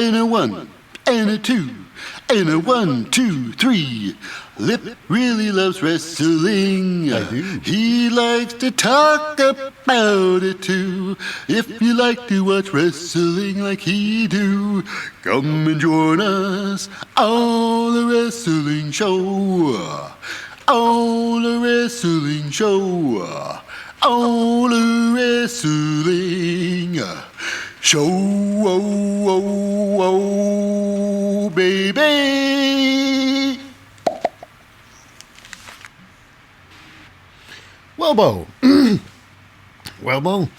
and a 1, and a 2, and a 1, 2, 3. Lip really loves wrestling. I do. He likes to talk about it too. If you like to watch wrestling like he do, come and join us on the wrestling show. On the wrestling show. On the wrestling show. Oh, oh, oh, baby. Well, Bo. Well, Bo.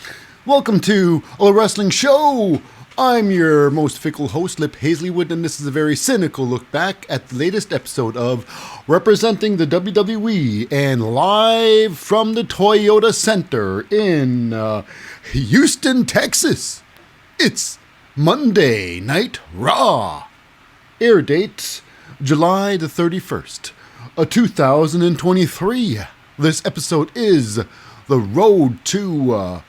Welcome to a wrestling show. I'm your most fickle host, Lip Hazlewood, and this is a very cynical look back at the latest episode of Representing the WWE and live from the Toyota Center in Houston, Texas. It's Monday Night Raw. Air date July the 31st, 2023. This episode is the road to,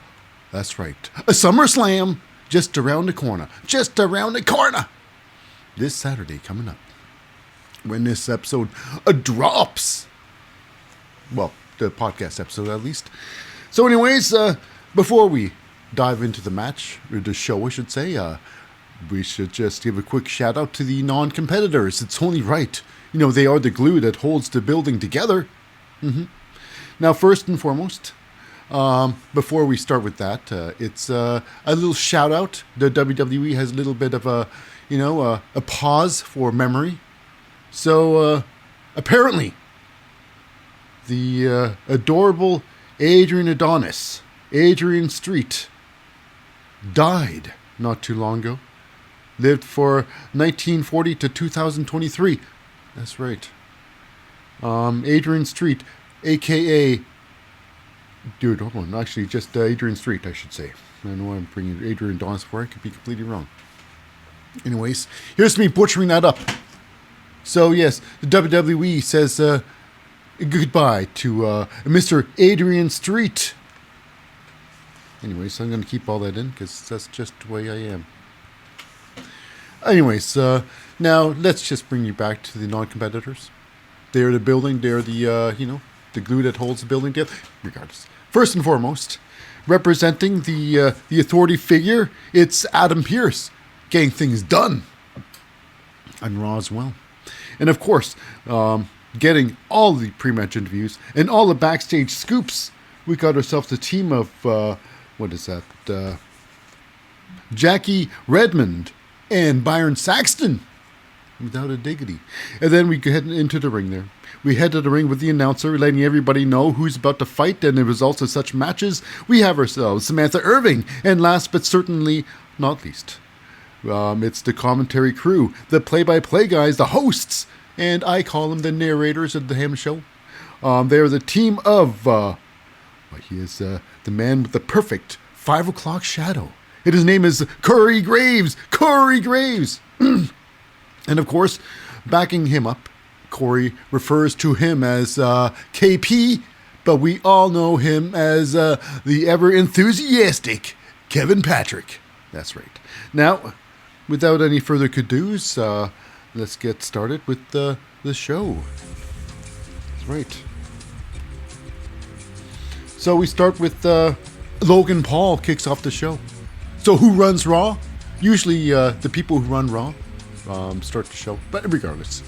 that's right, a SummerSlam just around the corner. Just around the corner. This Saturday coming up. When this episode drops. Well, the podcast episode at least. So anyways, before we dive into the match, or the show I should say, we should just give a quick shout out to the non-competitors. It's only right. You know, they are the glue that holds the building together. Now, first and foremost, before we start with that, it's a little shout out. The WWE has a little bit of a pause for memory. So, apparently, the adorable Adrian Adonis, Adrian Street, died not too long ago. Lived for 1940 to 2023. That's right. Adrian Street, a.k.a. Dude, hold on. Actually, just Adrian Street, I should say. I know I'm bringing Adrian Adonis for. I could be completely wrong. Anyways, here's me butchering that up. So, yes, the WWE says goodbye to Mr. Adrian Street. Anyways, I'm going to keep all that in because that's just the way I am. Anyways, now let's just bring you back to the non-competitors. They're the building. They're the, the glue that holds the building together. Regardless. First and foremost, representing the authority figure, it's Adam Pearce, getting things done on Raw as well. And of course, getting all the pre-match interviews and all the backstage scoops. We got ourselves a team of, Jackie Redmond and Byron Saxton, without a diggity. And then we head into the ring there. We head to the ring with the announcer, letting everybody know who's about to fight and the results of such matches. We have ourselves Samantha Irving, and last but certainly not least, it's the commentary crew, the play-by-play guys, the hosts, and I call them the narrators of the Ham Show. They're the team of, he is the man with the perfect 5 o'clock shadow. And his name is Corey Graves. Corey Graves! And of course, backing him up, Corey refers to him as KP, but we all know him as the ever-enthusiastic Kevin Patrick. That's right. Now, without any further ado-dos, let's get started with the show. That's right. So we start with Logan Paul kicks off the show. So who runs Raw? Usually the people who run Raw start the show, but regardless.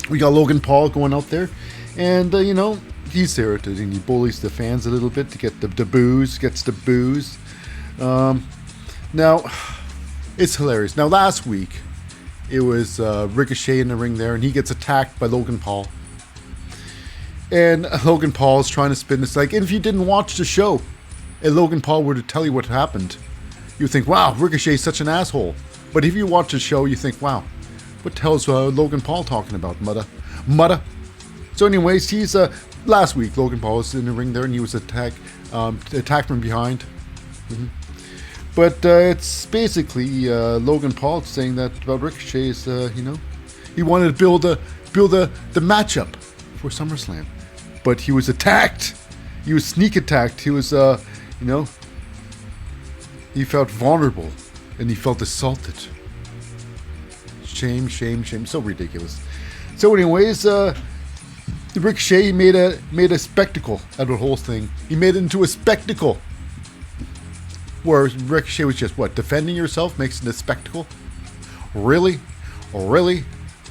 We got Logan Paul going out there, and he's there and he bullies the fans a little bit to get the booze, gets the booze. Now, it's hilarious. Now, last week, it was Ricochet in the ring there, and he gets attacked by Logan Paul. And Logan Paul is trying to spin this like, and if you didn't watch the show, and Logan Paul were to tell you what happened, you think, wow, Ricochet's such an asshole. But if you watch the show, you think, wow, what the hell's Logan Paul talking about, Mutta? So anyways, he's, last week, Logan Paul was in the ring there, and he was attacked from behind. But it's basically Logan Paul saying that about Ricochet is, he wanted to build the matchup for SummerSlam. But he was attacked. He was sneak attacked. He was, he felt vulnerable. and he felt assaulted. Shame, shame, shame. So ridiculous. So anyways, Ricochet made a spectacle out of the whole thing. He made it into a spectacle. Where Ricochet was just, what, defending yourself makes it a spectacle? Really? Really?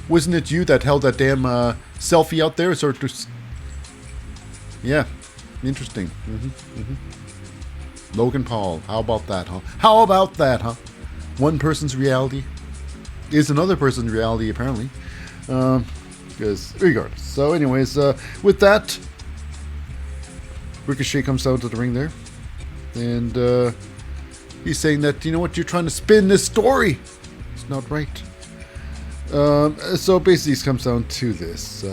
Wasn't it you that held that damn selfie out there? Sort of. Yeah. Interesting. Logan Paul. How about that, huh? How about that, huh? One person's reality is another person's reality, apparently. Because, regardless. So, anyways, with that, Ricochet comes out to the ring there. And he's saying that, you know what, you're trying to spin this story. It's not right. So, basically, it comes down to this.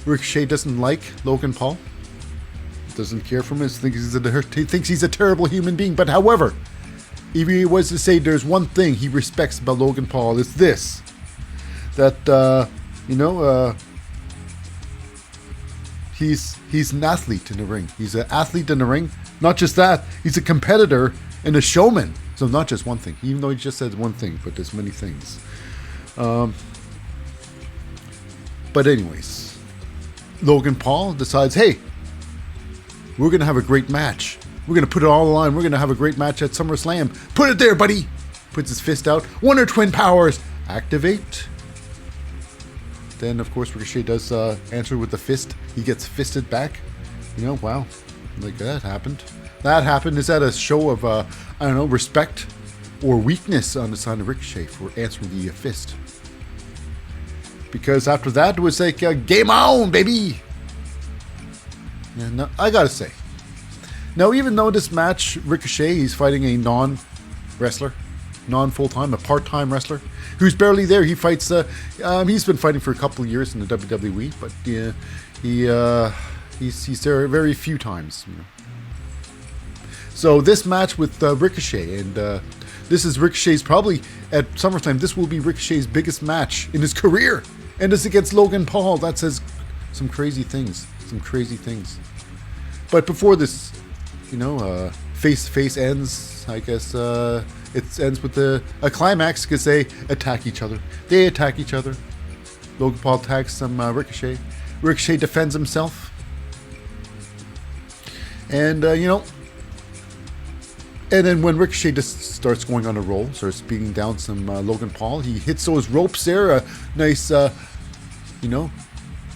Ricochet doesn't like Logan Paul. Doesn't care for him. He thinks he's a terrible human being. But, however, if he was to say there's one thing he respects about Logan Paul, it's this. That, he's an athlete in the ring. He's an athlete in the ring. Not just that, he's a competitor and a showman. So not just one thing. Even though he just said one thing, but there's many things. But anyways, Logan Paul decides, hey, we're going to have a great match. We're going to put it all on the line. We're going to have a great match at SummerSlam. Put it there, buddy. Puts his fist out. Wonder Twin Powers. Activate. Then, of course, Ricochet does answer with the fist. He gets fisted back. You know, wow. Like, that happened. That happened. Is that a show of, respect or weakness on the side of Ricochet for answering the fist? Because after that, it was like, game on, baby! And no, I gotta say. Now, even though this match, Ricochet, he's fighting a non-wrestler, non-full-time, a part-time wrestler, who's barely there. He fights, he's been fighting for a couple of years in the WWE, but he's there very few times. You know. So this match with Ricochet, and this is Ricochet's, probably at SummerSlam, this will be Ricochet's biggest match in his career. And it's against Logan Paul. That says some crazy things. But before this, face-to-face ends, I guess it ends with a climax because they attack each other. Logan Paul attacks some Ricochet. Ricochet defends himself. And, and then when Ricochet just starts going on a roll, starts beating down some Logan Paul, he hits those ropes there, a nice, a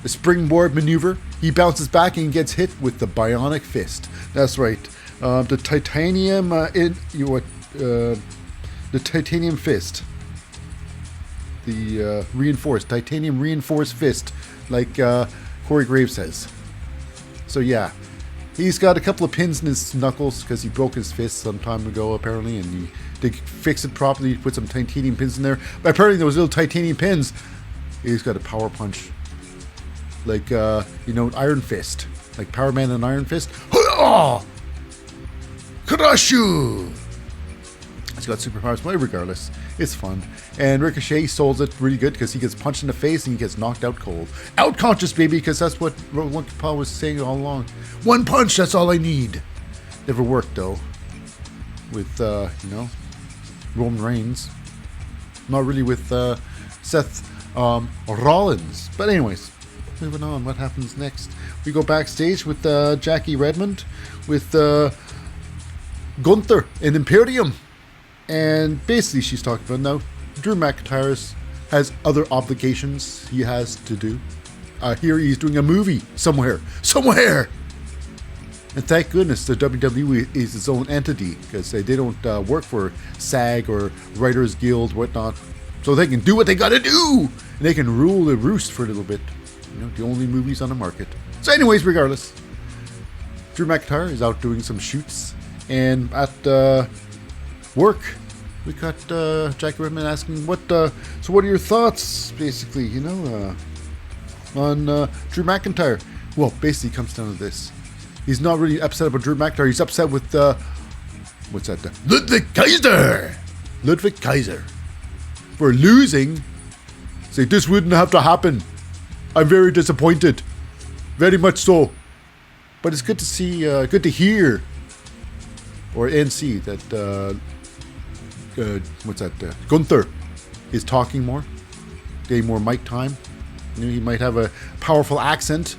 springboard maneuver. He bounces back and gets hit with the bionic fist. That's right. The titanium, the titanium fist. The titanium reinforced fist, like Corey Graves says. So yeah. He's got a couple of pins in his knuckles because he broke his fist some time ago, apparently, and to fix it properly, he put some titanium pins in there. But apparently those little titanium pins, he's got a power punch. Like, Iron Fist. Like Power Man and Iron Fist. Crush you! He's got superpowers, but regardless, it's fun. And Ricochet solves it really good because he gets punched in the face and he gets knocked out cold. Out conscious, baby, because that's what Logan Paul was saying all along. One punch, that's all I need. Never worked, though. With, Roman Reigns. Not really with Seth Rollins. But anyways, moving on. What happens next? We go backstage with Jackie Redmond, with Gunther and Imperium. And basically she's talking about now Drew McIntyre has other obligations he has to do. Here he's doing a movie somewhere. And thank goodness the WWE is its own entity because they don't work for SAG or Writers Guild, whatnot. So they can do what they gotta do. And they can rule the roost for a little bit. The only movies on the market. So anyways, regardless, Drew McIntyre is out doing some shoots. And at work, we got Jackie Redmond asking, so what are your thoughts, basically, on Drew McIntyre? Well, basically it comes down to this. He's not really upset about Drew McIntyre. He's upset with, Ludwig Kaiser. For losing. Say, this wouldn't have to happen. I'm very disappointed. Very much so. But it's good to see, good to hear, and see that Gunther is talking more, getting more mic time. You know, he might have a powerful accent,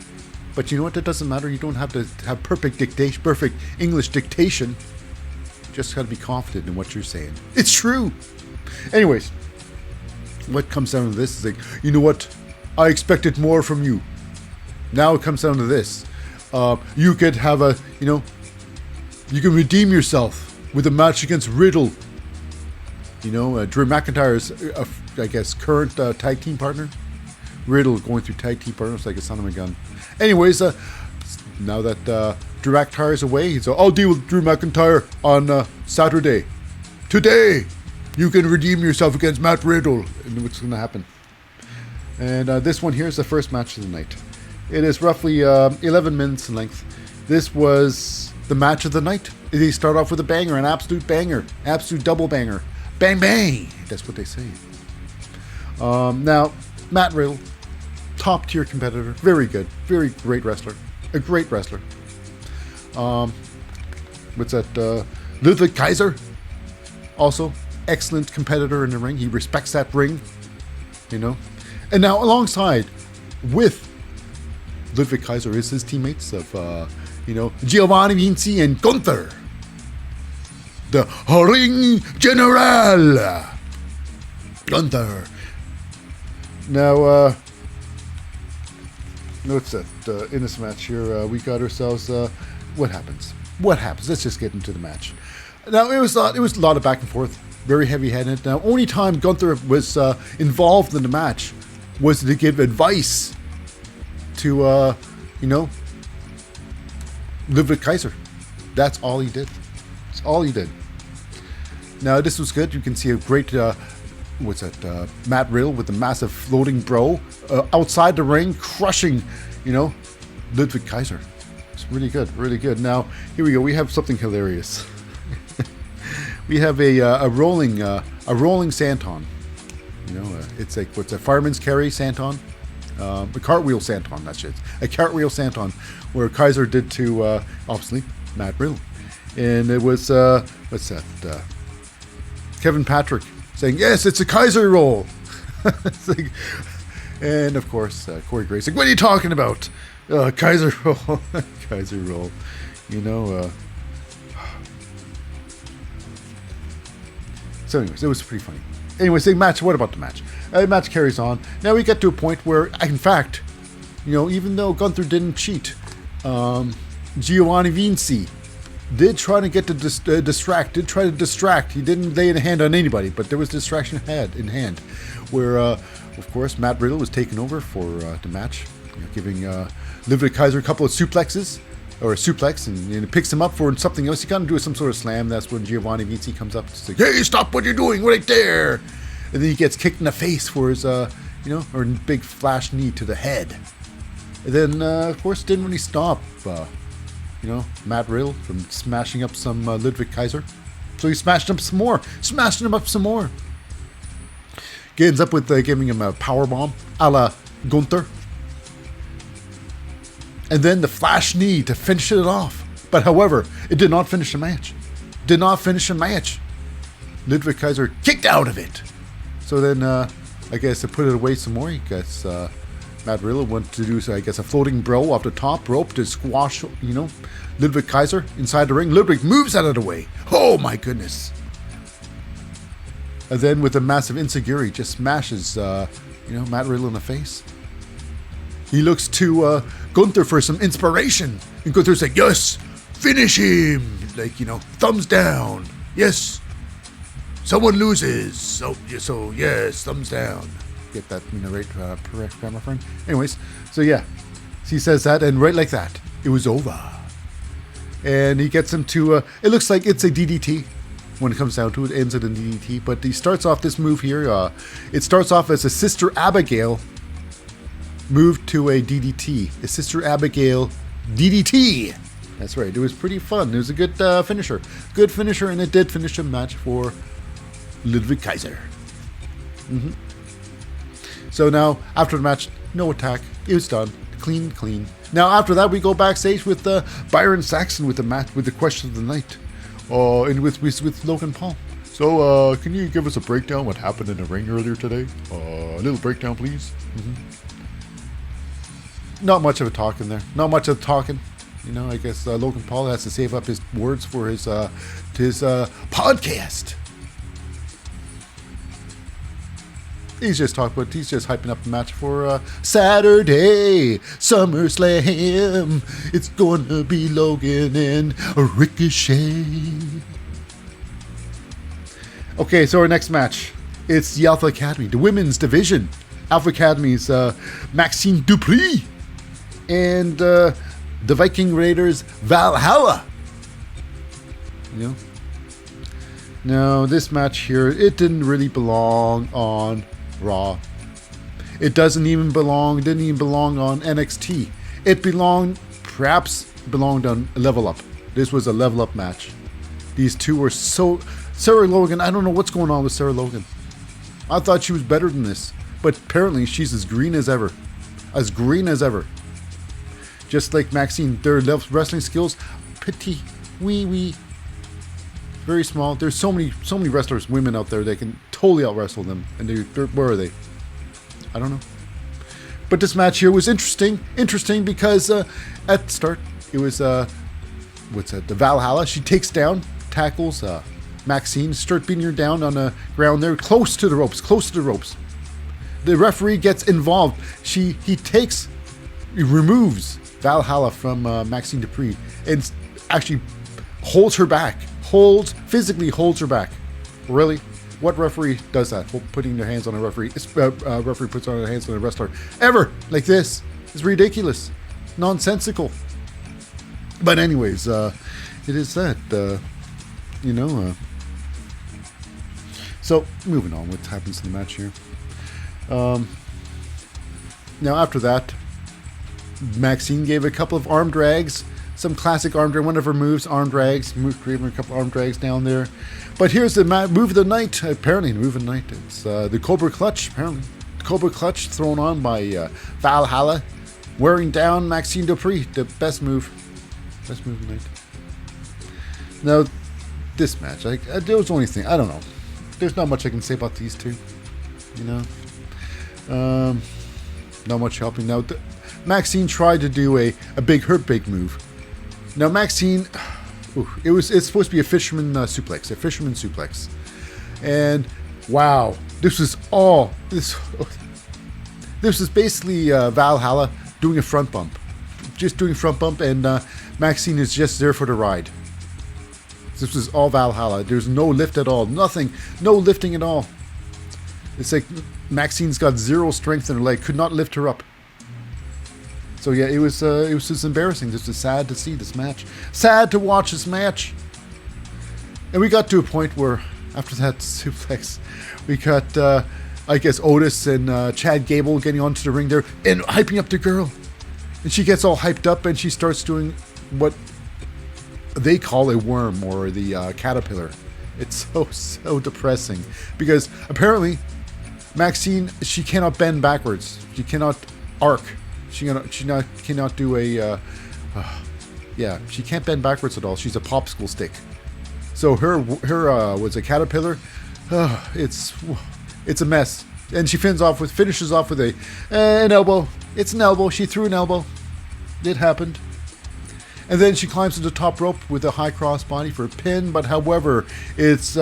but you know what? That doesn't matter. You don't have to have perfect English dictation. You just got to be confident in what you're saying. It's true. Anyways, what comes down to this is like, you know what? I expected more from you. Now it comes down to this. You could have you can redeem yourself with a match against Riddle. You know, Drew McIntyre's, I guess, current tag team partner. Riddle going through tag team partners like a son of a gun. Anyways, now that Drew McIntyre is away, he's I'll deal with Drew McIntyre on Saturday. Today, you can redeem yourself against Matt Riddle. And what's going to happen? And this one here is the first match of the night. It is roughly 11 minutes in length. This was the match of the night. They start off with a banger, an absolute banger, absolute double banger. Bang, bang. That's what they say. Now, Matt Riddle, top tier competitor, very good, very great wrestler, a great wrestler. Ludwig Kaiser, also excellent competitor in the ring. He respects that ring, you know. And now alongside with Ludwig Kaiser is his teammates of, Giovanni Vinci and Gunther, the Ring General. Gunther. Now, notice that in this match here, we got ourselves. What happens? What happens? Let's just get into the match. Now, it was a lot of back and forth, very heavy-handed. Now, only time Gunther was involved in the match was to give advice to, Ludwig Kaiser. That's all he did. That's all he did. Now, this was good. You can see a great. Matt Riddle with the massive floating bro outside the ring, crushing, Ludwig Kaiser. It's really good, really good. Now, here we go. We have something hilarious. We have a rolling senton. It's like what's a fireman's carry senton, a cartwheel senton. That's it. A cartwheel senton, where Kaiser did to obviously Matt Riddle, and it was Kevin Patrick saying, yes, it's a Kaiser roll. And of course, Corey Grace like, what are you talking about? Kaiser roll. Kaiser roll. So anyways, it was pretty funny. Anyways, what about the match? The match carries on. Now we get to a point where, in fact, even though Gunther didn't cheat, Giovanni Vinci did try to get to distract. He didn't lay a hand on anybody, but there was distraction in hand, where, of course, Matt Riddle was taken over for the match, giving Ludwig Kaiser a couple of suplexes, or a suplex, and it picks him up for something else. He got to do some sort of slam. That's when Giovanni Vinci comes up to say, hey, stop what you're doing right there. And then he gets kicked in the face for his, or big flash knee to the head. And then, of course, didn't really stop, Matt Riddle from smashing up some Ludwig Kaiser. So he smashed him up some more. Ends up with giving him a powerbomb a la Gunther. And then the flash knee to finish it off. But however, it did not finish the match. Ludwig Kaiser kicked out of it. So then, I guess to put it away some more, I guess Matt Riddle went to do, a floating bro off the top rope to squash, Ludwig Kaiser inside the ring. Ludwig moves out of the way. Oh my goodness. And then with a massive insecurity, just smashes, Matt Riddle in the face. He looks to Gunther for some inspiration. And Gunther's like, yes, finish him. Thumbs down. Yes. Someone loses. So yes, thumbs down. Get that correct grammar, friend? Anyways, so yeah. He says that, and right like that, it was over. And he gets him to, it looks like it's a DDT. When it comes down to it, ends it in DDT. But he starts off this move here. It starts off as a Sister Abigail moved to a DDT. A Sister Abigail DDT. That's right. It was pretty fun. It was a good finisher. Good finisher, and it did finish a match for Ludwig Kaiser. Mm-hmm. So now, after the match, no attack. It was done. Clean. Now, after that, we go backstage with Byron Saxton with the match, with the question of the night. And with Logan Paul. So, can you give us a breakdown what happened in the ring earlier today? A little breakdown, please. Not much of a talk in there. Not much of talking. You know, I guess Logan Paul has to save up his words for his podcast. He's just hyping up the match for Saturday, SummerSlam. It's gonna be Logan and Ricochet. Okay, so our next match, it's the Alpha Academy, the women's division. Alpha Academy's Maxine Dupree and the Viking Raiders Valhalla. You know? No, this match here, it didn't really belong on Raw. It didn't even belong on NXT. It belonged on Level Up. This was a Level Up match. These two were so... Sarah Logan, I don't know what's going on with Sarah Logan. I thought she was better than this. But apparently she's as green as ever. As green as ever. Just like Maxine, their wrestling skills, petit, wee. Very small. There's so many wrestlers, women out there that can totally out wrestle them. And where are they? I don't know. But this match here was interesting because at the start it was the Valhalla. She takes down, tackles Maxine, start beating her down on the ground there, close to the ropes. The referee gets involved. He removes Valhalla from Maxine Dupree and actually holds her back. Physically holds her back. Really? What referee does that? Putting their hands on a referee. Referee puts on their hands on a wrestler. Ever like this? It's ridiculous. Nonsensical. But anyways, it is that. So, moving on. What happens in the match here? Now, after that, Maxine gave a couple of arm drags. Some classic arm drag, one of her moves, arm drags. Gave her a couple arm drags down there. But here's the move of the night. Apparently, the move of the night. It's the Cobra Clutch, apparently. The Cobra Clutch thrown on by Valhalla. Wearing down Maxine Dupree. The best move. Best move of the night. Now, this match, there was the only thing. I don't know. There's not much I can say about these two. You know? Not much helping. Now, Maxine tried to do a big move. Now, Maxine, it's supposed to be a fisherman suplex. And, wow, this was basically Valhalla doing a front bump. Just doing front bump, and Maxine is just there for the ride. This was all Valhalla. There's no lift at all. Nothing. No lifting at all. It's like Maxine's got zero strength in her leg. Could not lift her up. So yeah, it was just embarrassing. Just sad to see this match. Sad to watch this match. And we got to a point where, after that suplex, we got, I guess, Otis and Chad Gable getting onto the ring there and hyping up the girl. And she gets all hyped up and she starts doing what they call a worm or the caterpillar. It's so depressing because apparently Maxine, she cannot bend backwards. She cannot arc. She cannot do a she can't bend backwards at all. She's a popsicle stick. So her was a caterpillar. It's a mess. And she finishes off with an elbow. It's an elbow. She threw an elbow. It happened. And then she climbs to the top rope with a high cross body for a pin. But however, it's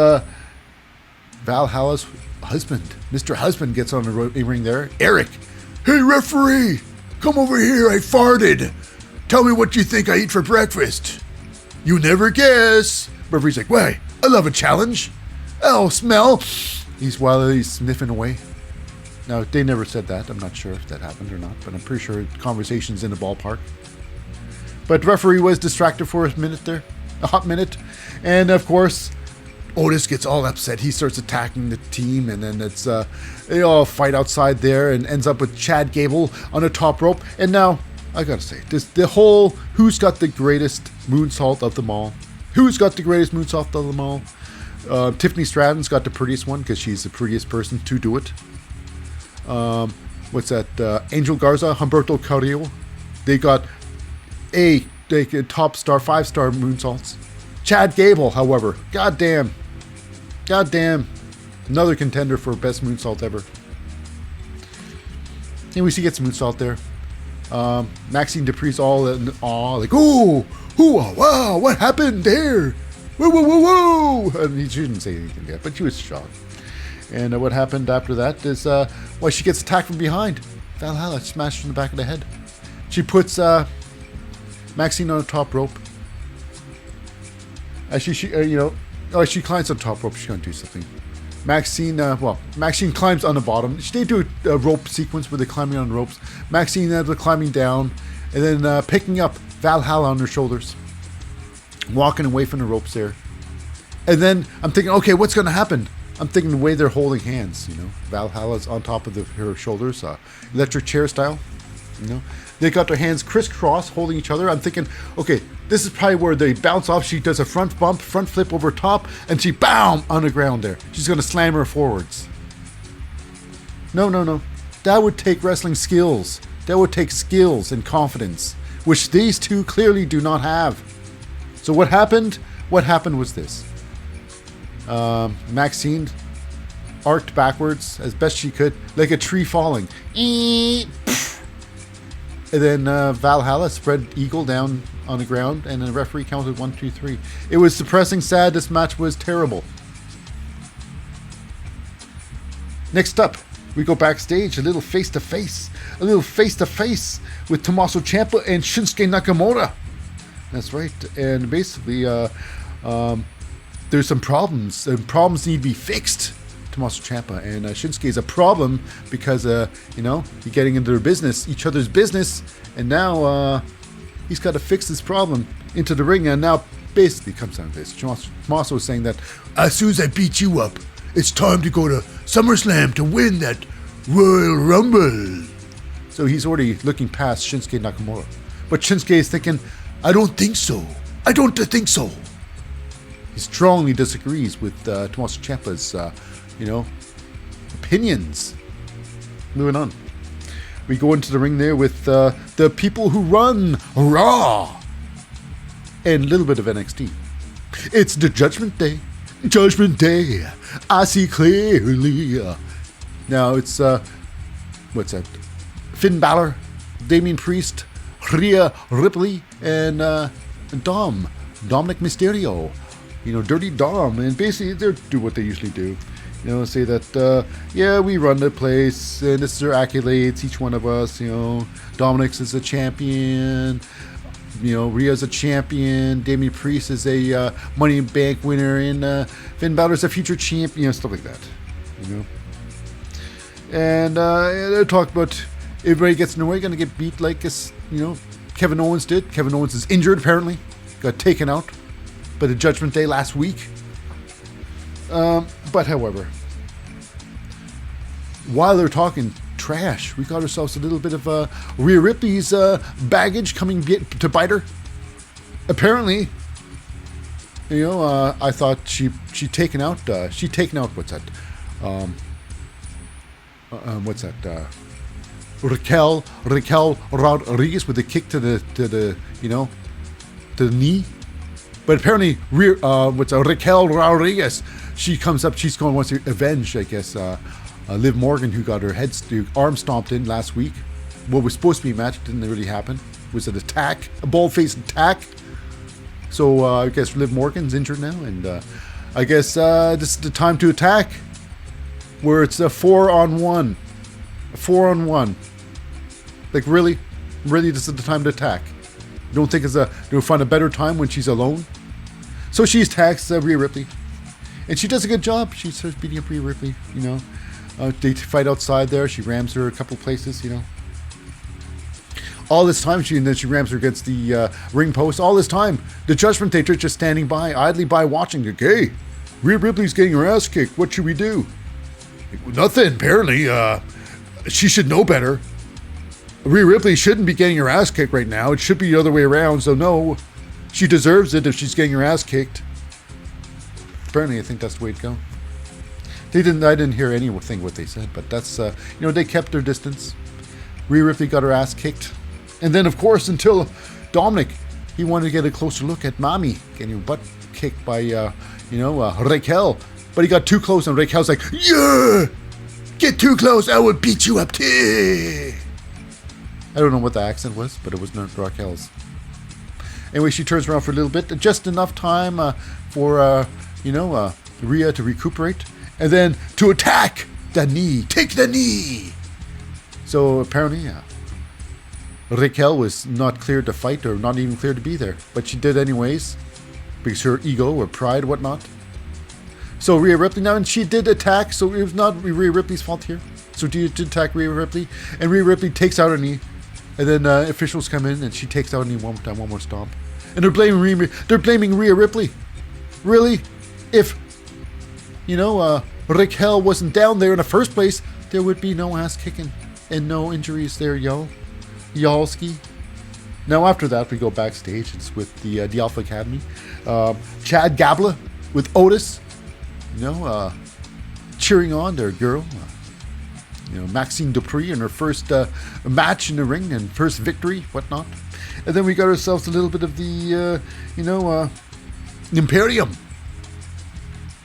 Valhalla's husband. Mr. Husband gets on the ring there. Eric. Hey, referee. Come over here. I farted. Tell me what you think I eat for breakfast. You never guess. Referee's like, wait, I love a challenge. Oh, smell. While he's sniffing away. Now, they never said that. I'm not sure if that happened or not, but I'm pretty sure conversation's in the ballpark. But referee was distracted for a hot minute. And of course, Otis gets all upset. He starts attacking the team, and then they all fight outside there and ends up with Chad Gable on the top rope. And now, I gotta say, the whole who's got the greatest moonsault of them all? Who's got the greatest moonsault of them all? Tiffany Stratton's got the prettiest one because she's the prettiest person to do it. Angel Garza, Humberto Carrillo. They got top star, 5-star moonsaults. Chad Gable, however, goddamn. God damn. Another contender for best moonsault ever. And we see get some moonsault there. Maxine Dupree's all in awe, like, ooh, wow, what happened there? Whoa, whoa, whoa, whoa. And she didn't say anything yet, but she was shocked. And what happened after that is, she gets attacked from behind. Valhalla smashed her in the back of the head. She puts Maxine on the top rope. As she climbs on the top rope, she's going to do something. Maxine climbs on the bottom. They do a rope sequence where they're climbing on the ropes. Maxine they're climbing down, and then picking up Valhalla on her shoulders, walking away from the ropes there. And then I'm thinking, okay, what's going to happen? I'm thinking the way they're holding hands, Valhalla's on top of her shoulders, electric chair style, They got their hands crisscross, holding each other. I'm thinking, okay, this is probably where they bounce off. She does a front bump, front flip over top, and she, BAM! On the ground there. She's going to slam her forwards. No. That would take wrestling skills. That would take skills and confidence, which these two clearly do not have. So what happened? What happened was this. Maxine arced backwards as best she could, like a tree falling. And then Valhalla spread eagle down on the ground, and the referee counted 1, 2, 3. It was depressing, sad. This match was terrible. Next up, we go backstage, a little face-to-face with Tomasso Ciampa and Shinsuke Nakamura. That's right. And basically, there's some problems. And problems need to be fixed. Tomasso Ciampa and Shinsuke is a problem because you're getting into their business, each other's business, and now he's got to fix this problem into the ring. And now basically comes down to this. Tomasso is saying that as soon as I beat you up, it's time to go to SummerSlam to win that Royal Rumble. So he's already looking past Shinsuke Nakamura, but Shinsuke is thinking, I don't think so. He strongly disagrees with Tomasso Ciampa's opinions. Moving on. We go into the ring there with the people who run Raw and a little bit of NXT. It's the Judgment Day. I see clearly. Now it's what's that? Finn Balor, Damien Priest, Rhea Ripley, and Dominic Mysterio. Dirty Dom, and basically they do what they usually do. Say that, we run the place, and this is their accolades, each one of us, Dominic's is a champion, Rhea's a champion, Damien Priest is a Money in Bank winner, and Finn Balor's a future champion, stuff like that, And they talk about everybody gets in the way, going to get beat like, Kevin Owens did. Kevin Owens is injured, apparently, got taken out by the Judgment Day last week. But however, while they're talking trash, we got ourselves a little bit of Rhea Ripley's baggage coming to bite her. Apparently, I thought she taken out what's that? Raquel Rodriguez with a kick to the knee. But apparently, Raquel Rodriguez, she comes up, she's going wants to avenge, I guess, Liv Morgan, who got her arm stomped in last week. What was supposed to be a match didn't really happen. It was an attack, a bald-faced attack. So I guess Liv Morgan's injured now, and I guess this is the time to attack, where it's a 4-on-1. A 4-on-1. Like, really, this is the time to attack. You don't think you'll find a better time when she's alone? So she attacks Rhea Ripley. And she does a good job. She starts beating up Rhea Ripley, They fight outside there. She rams her a couple places, All this time, she rams her against the ring post. All this time, the Judgment Day are just standing by, idly by, watching. Like, hey, Rhea Ripley's getting her ass kicked. What should we do? Nothing, apparently. She should know better. Rhea Ripley shouldn't be getting her ass kicked right now. It should be the other way around. So no, she deserves it if she's getting her ass kicked. Apparently, I think that's the way to go. I didn't hear anything what they said, but that's they kept their distance. Rhea Ripley got her ass kicked, and then of course until Dominic, he wanted to get a closer look at Mommy getting her butt kicked by Raquel. But he got too close, and Raquel's like, yeah! Get too close, I will beat you up too! I don't know what the accent was, but it was not Raquel's. Anyway, she turns around for a little bit, just enough time for, Rhea to recuperate, and then to attack the knee. Take the knee! So apparently, Raquel was not cleared to fight, or not even cleared to be there, but she did anyways, because her ego or pride, whatnot. So Rhea Ripley now, and she did attack, so it was not Rhea Ripley's fault here. So she did attack Rhea Ripley, and Rhea Ripley takes out her knee, and then officials come in, and she takes out her knee one more time, one more stomp, and they're blaming Rhea Ripley. Really? If Raquel wasn't down there in the first place, there would be no ass kicking and no injuries there, y'allski. Now after that, we go backstage. It's with the Alpha Academy. Chad Gable with Otis, cheering on their girl, Maxine Dupree in her first match in the ring and first victory, whatnot. And then we got ourselves a little bit of the, Imperium.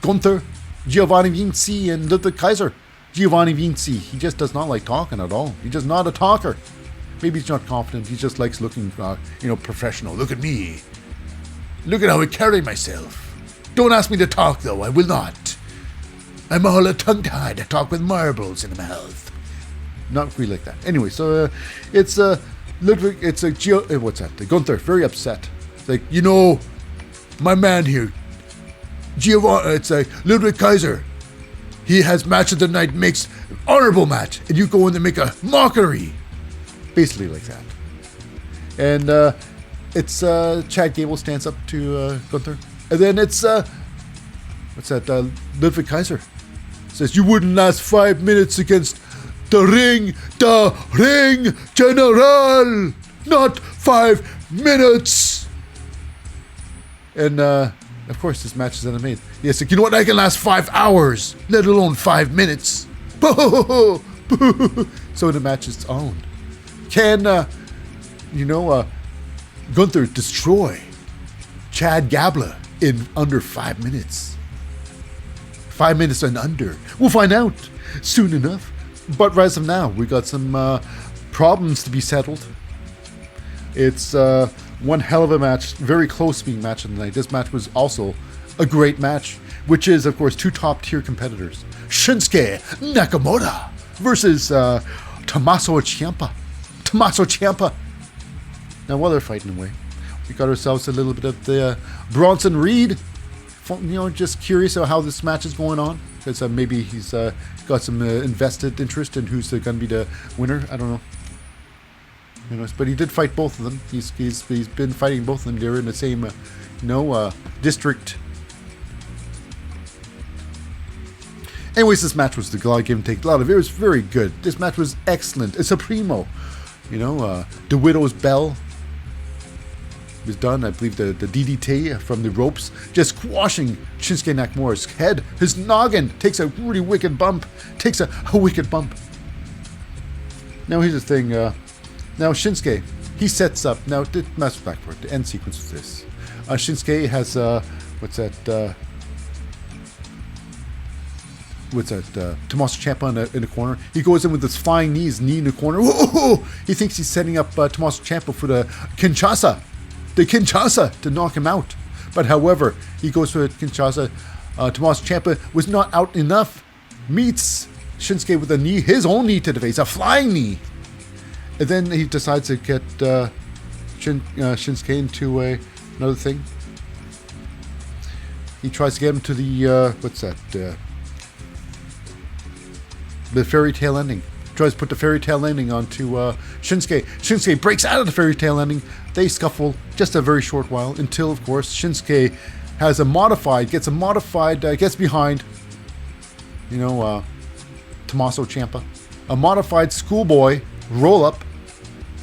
Gunther, Giovanni Vinci, and Ludwig Kaiser. Giovanni Vinci, he just does not like talking at all. He's just not a talker. Maybe he's not confident. He just likes looking, professional. Look at me. Look at how I carry myself. Don't ask me to talk, though. I will not. I'm all a tongue-tied. I talk with marbles in the mouth. Not really like that. Anyway, so it's Ludwig. It's what's that? Gunther, very upset. It's like, my man here, Giovanni. It's like Ludwig Kaiser. He has match of the night, makes an honorable match, and you go in and make a mockery. Basically like that. And it's Chad Gable stands up to Gunther. And then it's Ludwig Kaiser says, you wouldn't last 5 minutes against the ring general, not 5 minutes. And of course this match is then made. Yes, like, you know what, I can last 5 hours, let alone 5 minutes. So the match is on. Can Gunther destroy Chad Gable in under 5 minutes? 5 minutes and under. We'll find out soon enough. But as of now, we got some problems to be settled. It's one hell of a match, very close being match of the night. This match was also a great match, which is, of course, two top-tier competitors. Shinsuke Nakamura versus Tomasso Ciampa. Now, while they're fighting away, we got ourselves a little bit of the Bronson Reed. Just curious how this match is going on, because maybe he's got some invested interest in who's going to be the winner. I don't know. But he did fight both of them. He's been fighting both of them. They're in the same district. Anyways, this match was the God give and take. It was very good. This match was excellent. It's a primo. The Widow's Bell was done. I believe the DDT from the ropes, just squashing Shinsuke Nakamura's head. His noggin takes a really wicked bump. Takes a wicked bump. Now here's the thing. Now Shinsuke, he sets up. Now let's back for it. The end sequence is this. Shinsuke has Tommaso Ciampa in the corner. He goes in with his flying knee in the corner. Whoa! He thinks he's setting up Tommaso Ciampa for the Kinshasa to knock him out. But however, he goes for Kinshasa. Tommaso Ciampa was not out enough. Meets Shinsuke with a knee, his own knee to the face, a flying knee. And then he decides to get Shinsuke into another thing. He tries to get him to the the fairy tale ending. Tries to put the fairy tale ending onto Shinsuke. Shinsuke breaks out of the fairy tale ending. They scuffle just a very short while until, of course, Shinsuke gets behind, Tommaso Ciampa, a modified schoolboy roll up,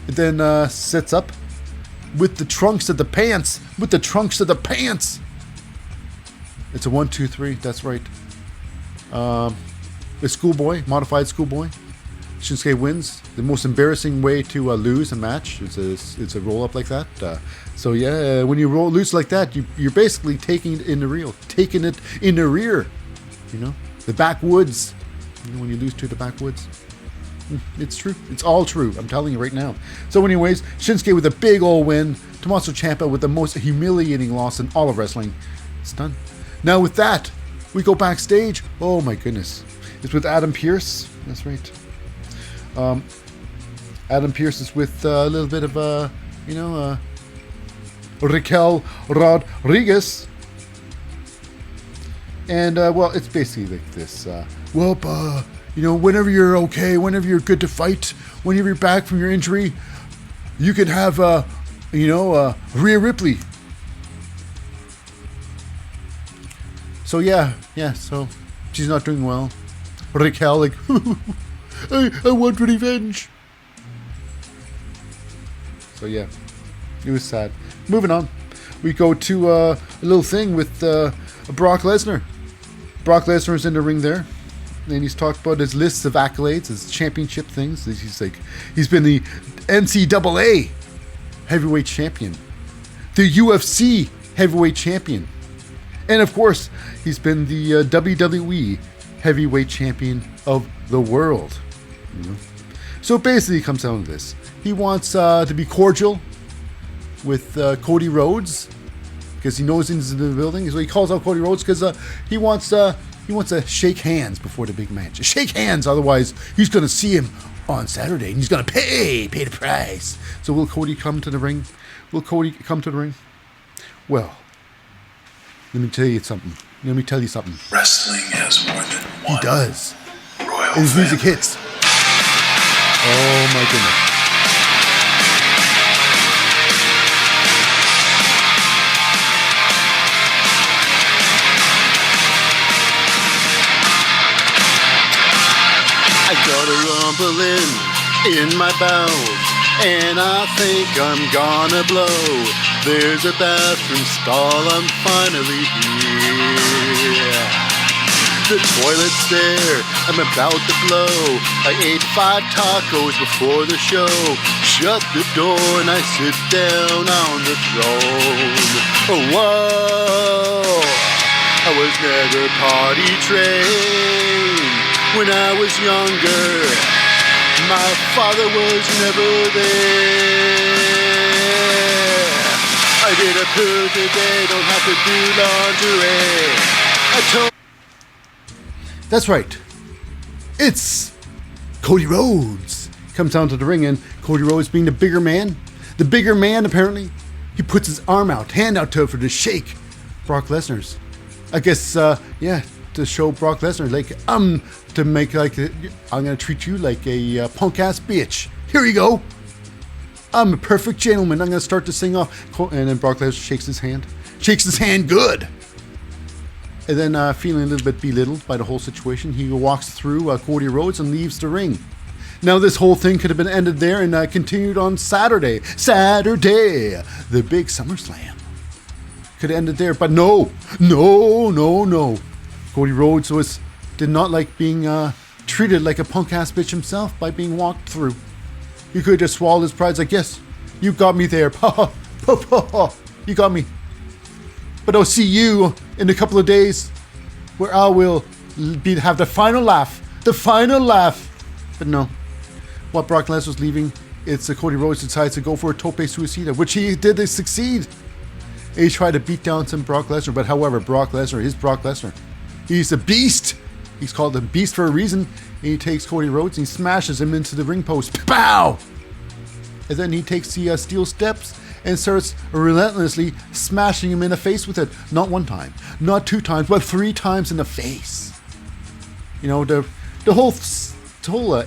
and then sits up with the trunks of the pants. It's a 1, 2, 3. That's right. A schoolboy, modified schoolboy. Shinsuke wins. The most embarrassing way to lose a match is a roll up like that. When you lose like that, you're basically taking it in the rear. You know, the backwoods. You know, when you lose to the backwoods. It's true. It's all true. I'm telling you right now. So anyways, Shinsuke with a big old win. Tommaso Ciampa with the most humiliating loss in all of wrestling. It's done. Now with that, we go backstage. Oh my goodness. It's with Adam Pearce. That's right. Adam Pearce is with a little bit of Raquel Rodriguez. And well, it's basically like this. Whenever you're okay, whenever you're good to fight, whenever you're back from your injury, you can have, Rhea Ripley. So so she's not doing well. Raquel, like, I want revenge. So yeah, it was sad. Moving on, we go to a little thing with Brock Lesnar. Brock Lesnar is in the ring there. And he's talked about his lists of accolades, his championship things. He's been the NCAA heavyweight champion, the UFC heavyweight champion, and of course, he's been the WWE heavyweight champion of the world. You know? So basically, it comes down to this: he wants to be cordial with Cody Rhodes because he knows he's in the building. So he calls out Cody Rhodes because he wants to shake hands before the big match. Shake hands, otherwise he's going to see him on Saturday, and he's going to pay the price. So will Cody come to the ring? Well, let me tell you something. Wrestling has more than one. He does. Royal And his music family. hits. Oh my goodness. I got a rumbling in my bowels, and I think I'm gonna blow. There's a bathroom stall, I'm finally here. The toilet's there, I'm about to blow. I ate 5 tacos before the show. Shut the door and I sit down on the throne. Oh, whoa, I was never potty trained. When I was younger, my father was never there. I did a poo today, don't have to do laundry. That's right. It's Cody Rhodes. Comes down to the ring, and Cody Rhodes being the bigger man. The bigger man, apparently, he puts his hand out for to shake Brock Lesnar's. I guess, to show Brock Lesnar, to make I'm gonna treat you like a punk ass bitch. Here you go. I'm a perfect gentleman. I'm gonna start to sing off, and then Brock Lesnar shakes his hand good, and then feeling a little bit belittled by the whole situation, he walks through Cody Rhodes and leaves the ring. Now this whole thing could have been ended there and continued on Saturday, the big SummerSlam. Could have ended there, but no. Cody Rhodes did not like being treated like a punk ass bitch himself by being walked through. He could have just swallowed his pride, like, yes, you got me there, you got me. But I'll see you in a couple of days, where I will have the final laugh. But no, while Brock Lesnar was leaving, it's Cody Rhodes decides to go for a tope suicida, which he did succeed. He tried to beat down some Brock Lesnar, but however, Brock Lesnar is Brock Lesnar. He's a beast. He's called a beast for a reason. And he takes Cody Rhodes and he smashes him into the ring post. Pow! And then he takes the steel steps and starts relentlessly smashing him in the face with it. Not 1 time, not 2 times, but 3 times in the face. You know, the whole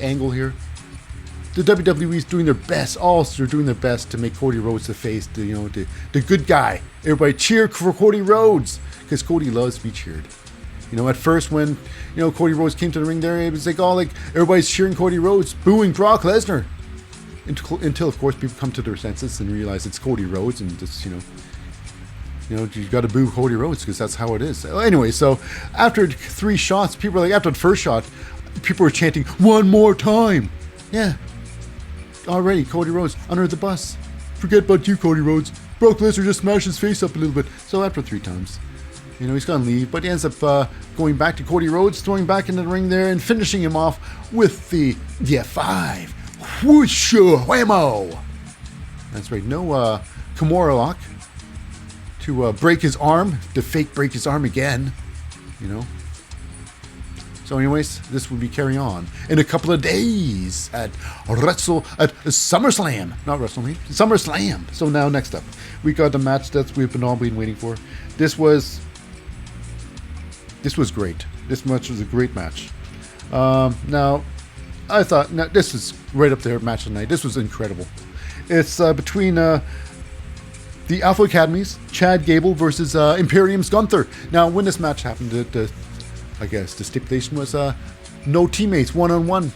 angle here. The WWE is doing their best. They're doing their best to make Cody Rhodes the face. The good guy. Everybody cheer for Cody Rhodes because Cody loves to be cheered. You know, at first when, Cody Rhodes came to the ring there, it was like everybody's cheering Cody Rhodes, booing Brock Lesnar. Until, of course, people come to their senses and realize it's Cody Rhodes and just, you got to boo Cody Rhodes because that's how it is. Anyway, so after 3 shots, after the first shot, people were chanting, 1 more time. Yeah. Already, Cody Rhodes under the bus. Forget about you, Cody Rhodes. Brock Lesnar just smashed his face up a little bit. So after 3 times, You know, he's going to leave, but he ends up going back to Cody Rhodes, throwing back into the ring there and finishing him off with the F5. Whoosh, whammo. That's right, no Kimura lock to break his arm, to fake break his arm again, you know. So anyways, this will be carrying on in a couple of days at SummerSlam. Not WrestleMania, SummerSlam. So now next up, we got the match that we've all been waiting for. This was great. This match was a great match. Now, I thought this was right up there, match of the night. This was incredible. It's between the Alpha Academies, Chad Gable versus Imperium's Gunther. Now, when this match happened, I guess the stipulation was no teammates, one-on-one.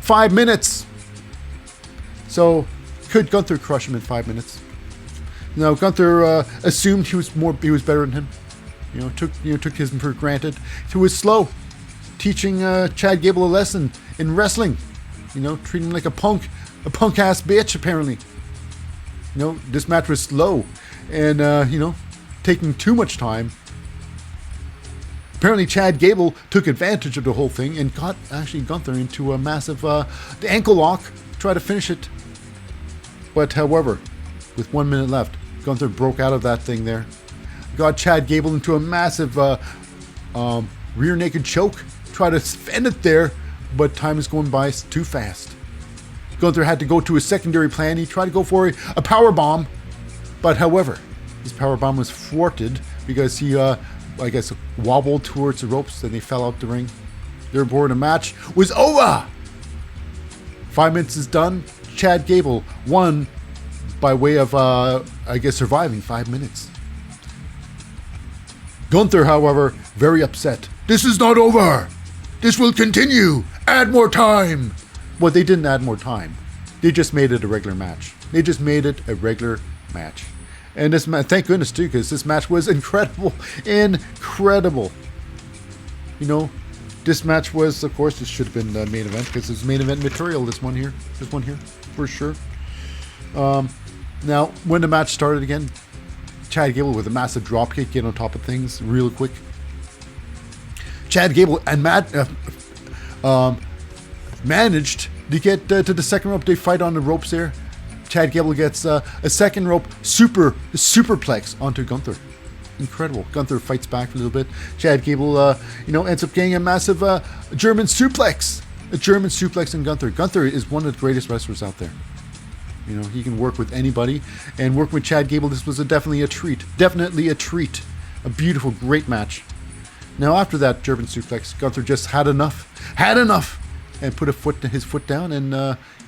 5 minutes. So, could Gunther crush him in 5 minutes? No, Gunther assumed he was better than him. Took his for granted. He was slow, teaching Chad Gable a lesson in wrestling. Treating him like a punk ass bitch. Apparently, this match was slow, and taking too much time. Apparently, Chad Gable took advantage of the whole thing and got actually Gunther into a massive ankle lock to try to finish it. But however, with 1 minute left, Gunther broke out of that thing there. Got Chad Gable into a massive rear naked choke. Tried to end it there, but time is going by too fast. Gunther had to go to a secondary plan. He tried to go for a power bomb, but however, his power bomb was thwarted because he, wobbled towards the ropes and they fell out the ring. Therefore, the match was over. 5 minutes is done. Chad Gable won by way of, surviving 5 minutes. Gunther, however, very upset. This is not over. This will continue. Add more time. Well, they didn't add more time. They just made it a regular match. And this match, thank goodness too, because this match was incredible. Incredible. This match was, of course, this should have been the main event because it's main event material. This one here, for sure. Now, when the match started again, Chad Gable with a massive dropkick, get on top of things real quick. Chad Gable and managed to get to the second rope. They fight on the ropes there. Chad Gable gets a second rope superplex onto Gunther. Incredible. Gunther fights back a little bit. Chad Gable, ends up getting a massive German suplex. A German suplex on Gunther. Gunther is one of the greatest wrestlers out there. He can work with anybody. And working with Chad Gable, this was definitely a treat. A beautiful, great match. Now, after that German suplex, Gunther just had enough. And put his foot down and,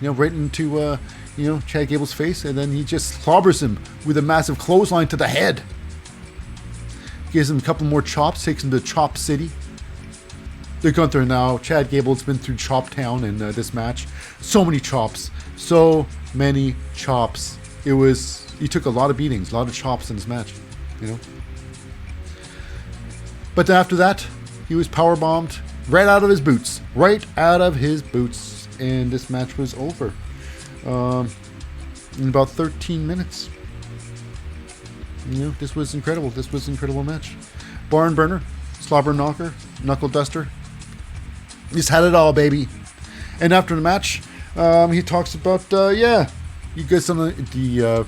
right into, Chad Gable's face. And then he just clobbers him with a massive clothesline to the head. Gives him a couple more chops, takes him to Chop City. The Gunther now, Chad Gable's been through Chop Town in this match. So many chops. He took a lot of beatings, a lot of chops in this match, But after that, he was powerbombed right out of his boots. And this match was over in about 13 minutes. This was incredible. This was an incredible match. Barn burner, slobber knocker, knuckle duster. He's had it all, baby. And after the match, he talks about, he gets on the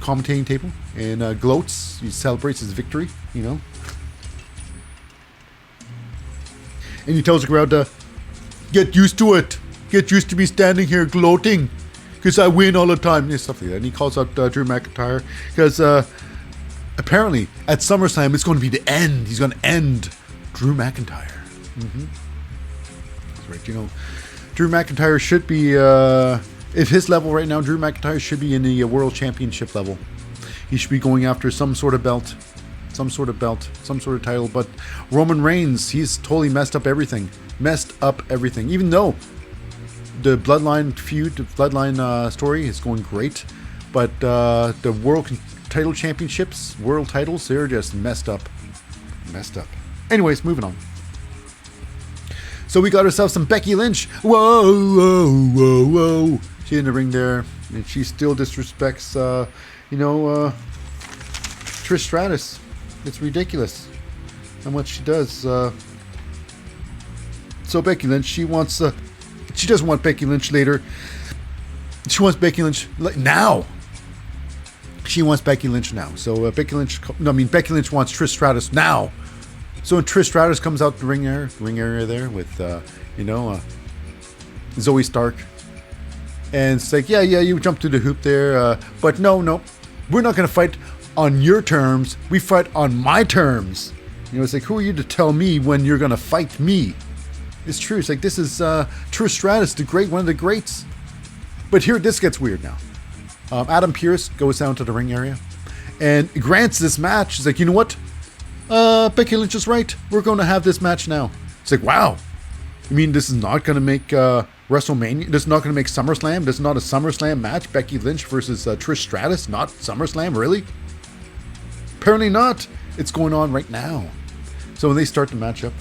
commentating table and gloats. He celebrates his victory, And he tells the crowd to get used to it. Get used to me standing here gloating because I win all the time. And stuff like that. And he calls out Drew McIntyre because apparently at SummerSlam it's going to be the end. He's going to end Drew McIntyre. That's right. Drew McIntyre should be at his level right now. Drew McIntyre should be in the World Championship level. He should be going after some sort of belt, some sort of title. But Roman Reigns, he's totally messed up everything. Even though the Bloodline feud, the Bloodline story is going great, but the World Title Championships, World Titles, they're just messed up. Anyways, moving on. So we got ourselves some Becky Lynch. Whoa. She's in the ring there, and she still disrespects, Trish Stratus. It's ridiculous. and what she does. So Becky Lynch, she doesn't want Becky Lynch later. She wants Becky Lynch now. She wants Becky Lynch now. So Becky Lynch wants Trish Stratus now. So when Trish Stratus comes out the ring area there with, Zoe Stark. And it's like, yeah, you jump through the hoop there. But no, we're not going to fight on your terms. We fight on my terms. It's like, who are you to tell me when you're going to fight me? It's true. It's like, this is Trish Stratus, one of the greats. But here, this gets weird now. Adam Pearce goes down to the ring area and grants this match. He's like, you know what? Becky Lynch is right. We're going to have this match now. It's like, wow. You mean this is not going to make WrestleMania? This is not going to make SummerSlam? This is not a SummerSlam match? Becky Lynch versus Trish Stratus? Not SummerSlam? Really? Apparently not. It's going on right now. So when they start the matchup,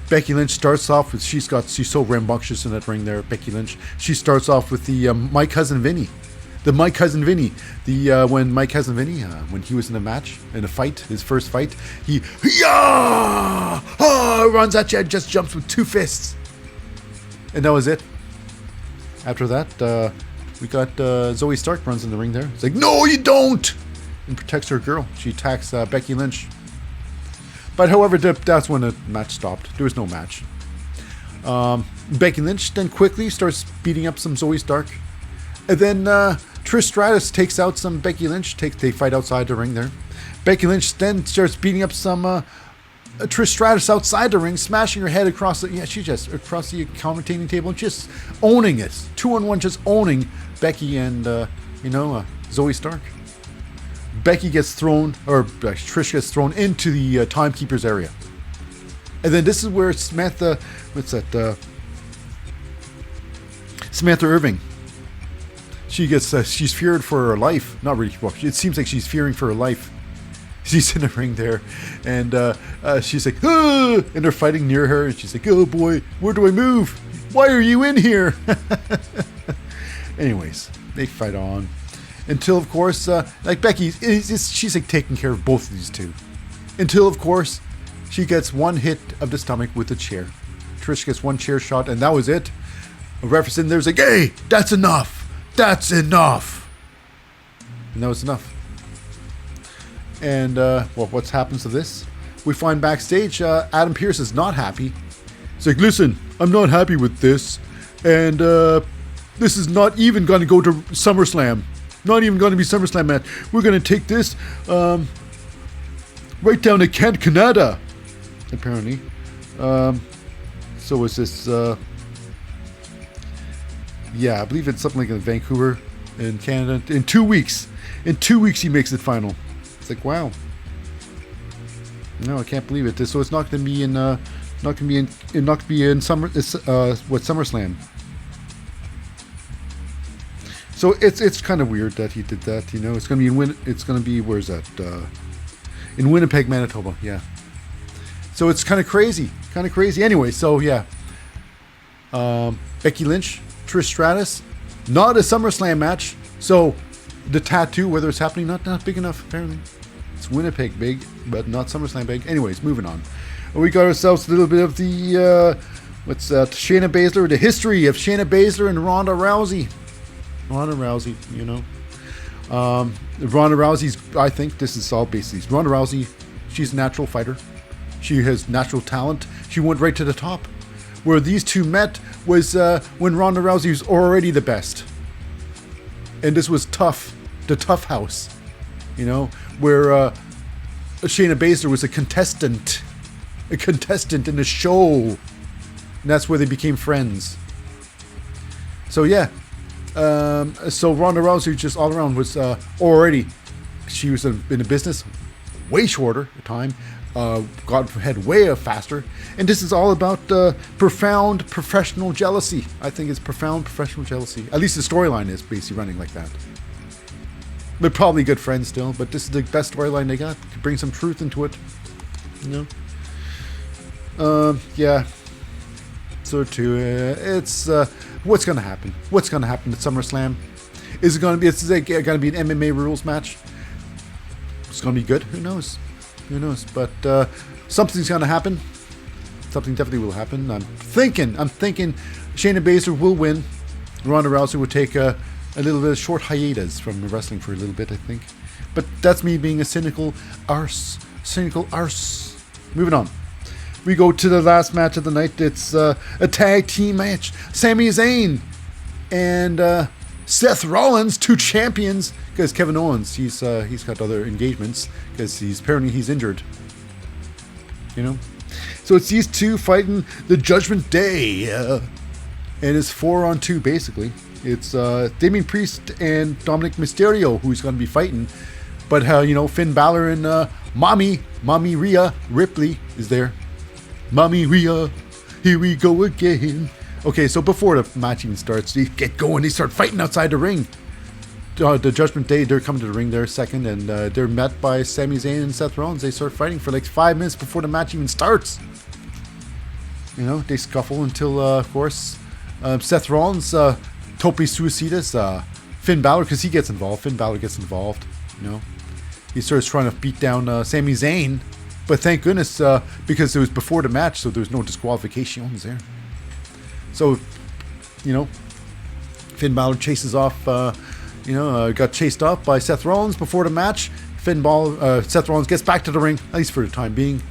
Becky Lynch starts off with, she's so rambunctious in that ring there, Becky Lynch. She starts off with the My Cousin Vinny. When Mike Cousin Vinny, when he was in a fight, his first fight, he runs at you and just jumps with 2 fists. And that was it. After that, we got Zoe Stark runs in the ring there. It's like, no, you don't! And protects her girl. She attacks Becky Lynch. But however, that's when the match stopped. There was no match. Becky Lynch then quickly starts beating up some Zoe Stark. And then Trish Stratus takes out some Becky Lynch. They fight outside the ring there. Becky Lynch then starts beating up some Trish Stratus outside the ring, smashing her head across the commentating table and just owning it. 2-on-1, just owning Becky and Zoe Stark. Trish gets thrown into the timekeeper's area. And then this is where Samantha Irving. She's feared for her life. Not really. Well, it seems like she's fearing for her life. She's in the ring there, and she's like, ah! And they're fighting near her, and she's like, oh boy, where do I move? Why are you in here? Anyways, they fight on until, of course, Becky, she's like taking care of both of these two. Until, of course, she gets one hit of the stomach with a chair. Trish gets one chair shot, and that was it. A reference in there's like, hey, that's enough. That's enough. And that was enough. And, what happens to this? We find backstage, Adam Pearce is not happy. He's like, listen, I'm not happy with this. And, this is not even going to go to SummerSlam. Not even going to be SummerSlam match. We're going to take this, right down to Kent, Canada. Apparently. So is this, I believe it's something like in Vancouver in Canada. In 2 weeks. In 2 weeks he makes it final. It's like, wow. No, I can't believe it. So it's not going to be in SummerSlam. So it's kind of weird that he did that, It's going to be where's that? In Winnipeg, Manitoba. Yeah. So it's kind of crazy. Anyway, so yeah. Becky Lynch, Trish Stratus, not a SummerSlam match. So the tattoo, whether it's happening, not big enough, apparently. It's Winnipeg big, but not SummerSlam big. Anyways, moving on. We got ourselves a little bit of the, Shayna Baszler, the history of Shayna Baszler and Ronda Rousey. Ronda Rousey. Ronda Rousey's, I think this is all basically, Ronda Rousey, she's a natural fighter. She has natural talent. She went right to the top. Where these two met was when Ronda Rousey was already the best. And this was tough, the tough house, where Shayna Baszler was a contestant in the show. And that's where they became friends. So yeah, so Ronda Rousey just all around was already, she was in the business way shorter time, got ahead way faster, and this is all about profound professional jealousy. I think it's profound professional jealousy. At least the storyline is basically running like that. They're probably good friends still, but this is the best storyline they got to bring some truth into it. Yeah. So too, it's what's gonna happen? What's gonna happen at SummerSlam? Is it gonna be? It's going to be an MMA rules match. It's gonna be good. Who knows? But something's going to happen. Something definitely will happen. I'm thinking Shayna Baszler will win. Ronda Rousey will take a little bit of short hiatus from wrestling for a little bit, I think. But that's me being a cynical arse. Moving on. We go to the last match of the night. It's a tag team match. Sami Zayn and Seth Rollins, 2 champions. Because Kevin Owens, he's got other engagements because he's injured. You know, so it's these 2 fighting the Judgment Day, and it's 4-on-2 basically. It's Damien Priest and Dominic Mysterio who's going to be fighting, but Finn Balor and Mommy Rhea Ripley is there. Mommy Rhea, here we go again. Okay, so before the match even starts, they get going. They start fighting outside the ring. The Judgment Day, they're coming to the ring there second, and they're met by Sami Zayn and Seth Rollins. They start fighting for like 5 minutes before the match even starts. They scuffle until, of course, Seth Rollins, Tope Suicidas, Finn Balor, because he gets involved. Finn Balor gets involved, He starts trying to beat down Sami Zayn, but thank goodness, because it was before the match, so there was no disqualifications there. So, Finn Balor chases off, got chased off by Seth Rollins before the match. Seth Rollins gets back to the ring, at least for the time being.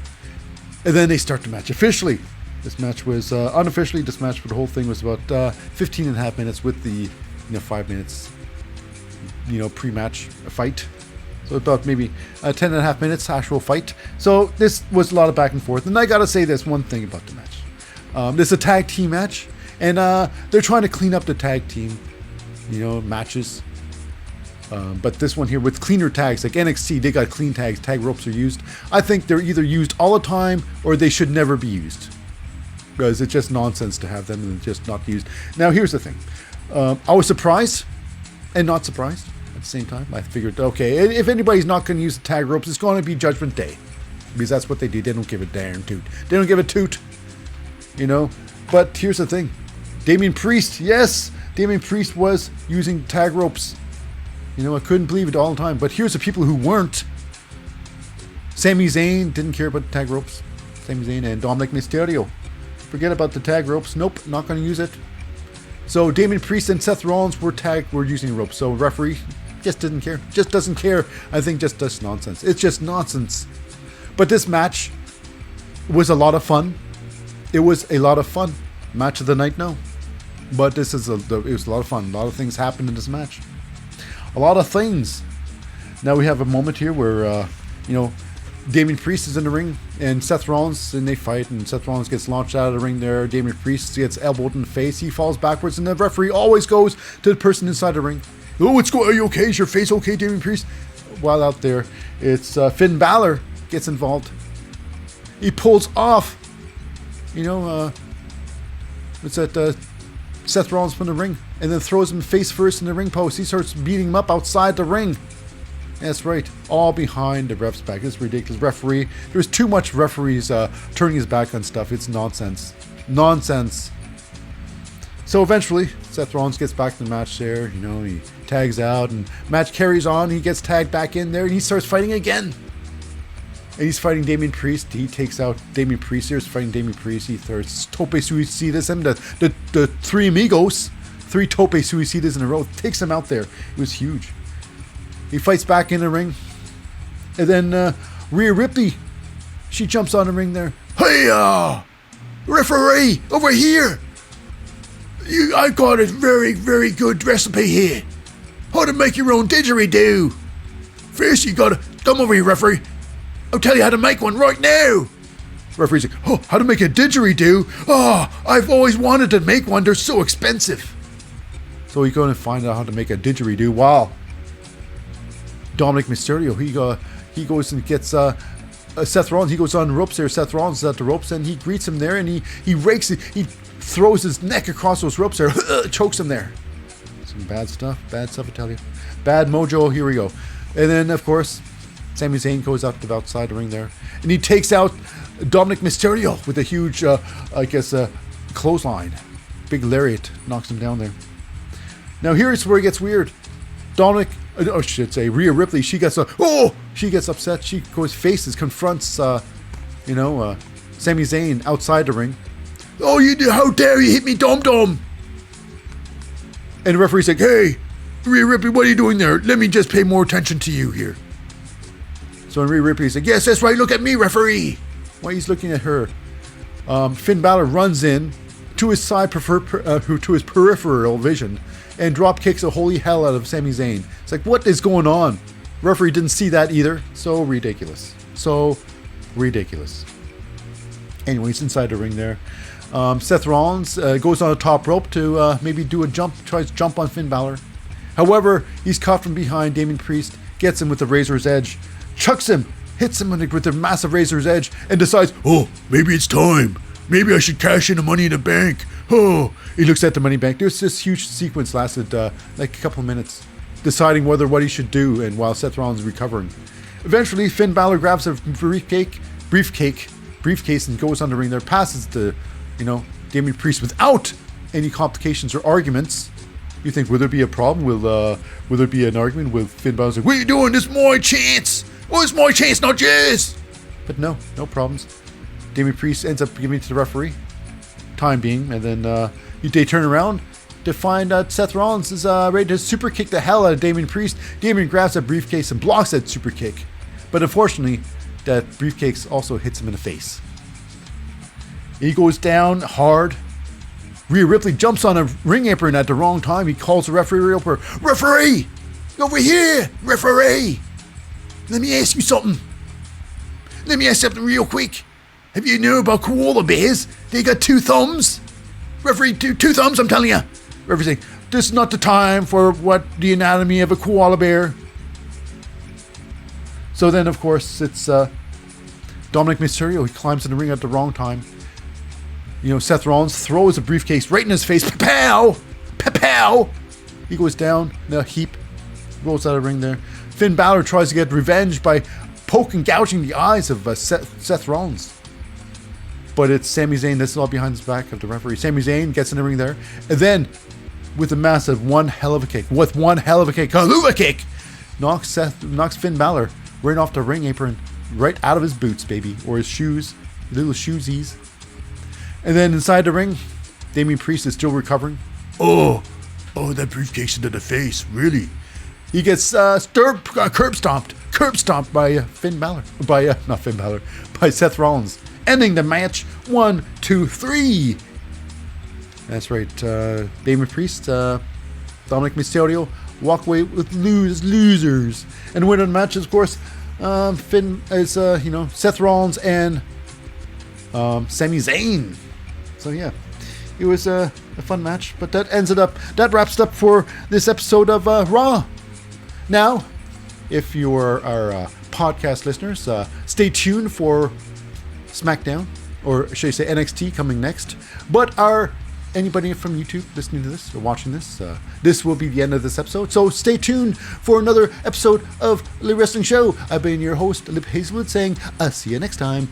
And then they start the match officially. This match was, unofficially, this match for the whole thing was about 15 and a half minutes with the, 5 minutes, pre-match fight. So about maybe 10 and a half minutes actual fight. So this was a lot of back and forth. And I gotta say this one thing about the match. This is a tag team match. And they're trying to clean up the tag team, matches. But this one here with cleaner tags, like NXT, they got clean tags. Tag ropes are used. I think they're either used all the time or they should never be used. Because it's just nonsense to have them and just not used. Now, here's the thing. I was surprised and not surprised at the same time. I figured, okay, if anybody's not going to use the tag ropes, it's going to be Judgment Day. Because that's what they do. They don't give a damn toot. They don't give a toot. But here's the thing. Damien Priest, yes, Damien Priest was using tag ropes. I couldn't believe it all the time. But here's the people who weren't. Sami Zayn didn't care about the tag ropes. Sami Zayn and Dominic Mysterio. Forget about the tag ropes. Nope, not going to use it. So Damien Priest and Seth Rollins were using ropes. So referee just didn't care. Just doesn't care. I think just does nonsense. It's just nonsense. But this match was a lot of fun. It was a lot of fun. Match of the night, no. But it was a lot of fun. A lot of things happened in this match. A lot of things. Now we have a moment here where, Damien Priest is in the ring and Seth Rollins, and they fight, and Seth Rollins gets launched out of the ring there. Damien Priest gets elbowed in the face. He falls backwards, and the referee always goes to the person inside the ring. Oh, are you okay? Is your face okay, Damien Priest? While out there, it's Finn Balor gets involved. He pulls off, Seth Rollins from the ring, and then throws him face first in the ring post. He starts beating him up outside the ring. That's right, all behind the ref's back. It's ridiculous. Referee, there's too much referees turning his back on stuff. It's nonsense. Nonsense. So eventually, Seth Rollins gets back to the match there. He tags out, and match carries on. He gets tagged back in there, and he starts fighting again. And he's fighting Damien Priest. He takes out Damien Priest. He's fighting Damien Priest. He starts Tope Suicidas him. The three amigos, 3 Tope Suicidas in a row, takes him out there. It was huge. He fights back in the ring. And then Rhea Ripley, she jumps on the ring there. Hey, referee, over here. I got a very, very good recipe here. How to make your own didgeridoo. First, you gotta come over here, referee. I'll tell you how to make one right now. Referee's like, oh, how to make a didgeridoo? Oh, I've always wanted to make one. They're so expensive. So he's going to find out how to make a didgeridoo. Wow. Dominic Mysterio, he goes and gets Seth Rollins. He goes on the ropes there. Seth Rollins is at the ropes, and he greets him there, and he rakes it. He throws his neck across those ropes there, chokes him there. Some bad stuff, I tell you. Bad mojo. Here we go. And then, of course, Sami Zayn goes out to outside the ring there, and he takes out Dominic Mysterio with a huge, clothesline. Big lariat knocks him down there. Now here's where it gets weird. Rhea Ripley, she gets upset. She goes confronts Sami Zayn outside the ring. Oh, how dare you hit me, dum-dum! And the referee's like, hey, Rhea Ripley, what are you doing there? Let me just pay more attention to you here. So Rhea Ripley's like, yes, that's right, look at me, referee. While he's looking at her, Finn Balor runs in to his side, to his peripheral vision, and drop kicks the holy hell out of Sami Zayn. It's like, what is going on? Referee didn't see that either. So ridiculous. Anyways, inside the ring there. Seth Rollins goes on the top rope to maybe do a jump, tries to jump on Finn Balor. However, he's caught from behind. Damien Priest gets him with the Razor's Edge, chucks him, hits him with the massive Razor's Edge, and decides, oh, maybe it's time. Maybe I should cash in the Money in the Bank. Oh, he looks at the Money Bank. This huge sequence lasted like a couple of minutes, deciding what he should do, and while Seth Rollins is recovering. Eventually, Finn Balor grabs a briefcase and goes on the ring there, passes the, Damien Priest without any complications or arguments. You think, will there be a problem? Will there be an argument with Finn Balor? Like, what are you doing? This is my chance. Oh, it's my chance, not yours. But no problems. Damien Priest ends up giving it to the referee, time being, and then they turn around to find that Seth Rollins is ready to super kick the hell out of Damien Priest. Damien grabs that briefcase and blocks that super kick. But unfortunately, that briefcase also hits him in the face. He goes down hard. Rhea Ripley jumps on a ring apron at the wrong time. He calls the referee over. Referee! Over here! Referee! Let me ask you something. Let me ask something real quick. Have you known about koala bears? They got 2 thumbs. Referee, two thumbs, I'm telling you. Referee saying, this is not the time for the anatomy of a koala bear. So then, of course, it's Dominic Mysterio. He climbs in the ring at the wrong time. Seth Rollins throws a briefcase right in his face. Pow! Pow! He goes down in a heap. Rolls out of the ring there. Finn Balor tries to get revenge by gouging the eyes of Seth Rollins. But it's Sami Zayn that's all behind the back of the referee. Sami Zayn gets in the ring there. And then, with a massive one hell of a kick, Kaluva kick, knocks Finn Balor right off the ring apron, right out of his boots, baby. Or his shoes, little shoesies. And then inside the ring, Damien Priest is still recovering. Oh, that briefcase into the face, really? He gets curb stomped by Finn Balor. By Seth Rollins. Ending the match 1, 2, 3. That's right. Damien Priest, Dominic Mysterio walk away with losers. And the winner of the match is, of course, Seth Rollins and Sami Zayn. So yeah, it was a fun match. But that wraps it up for this episode of Raw. Now, if you are our podcast listeners, stay tuned for SmackDown, or should I say NXT coming next. But anybody from YouTube listening to this or watching this, this will be the end of this episode. So stay tuned for another episode of The Wrestling Show. I've been your host, Lip Hazlewood, saying, I'll see you next time.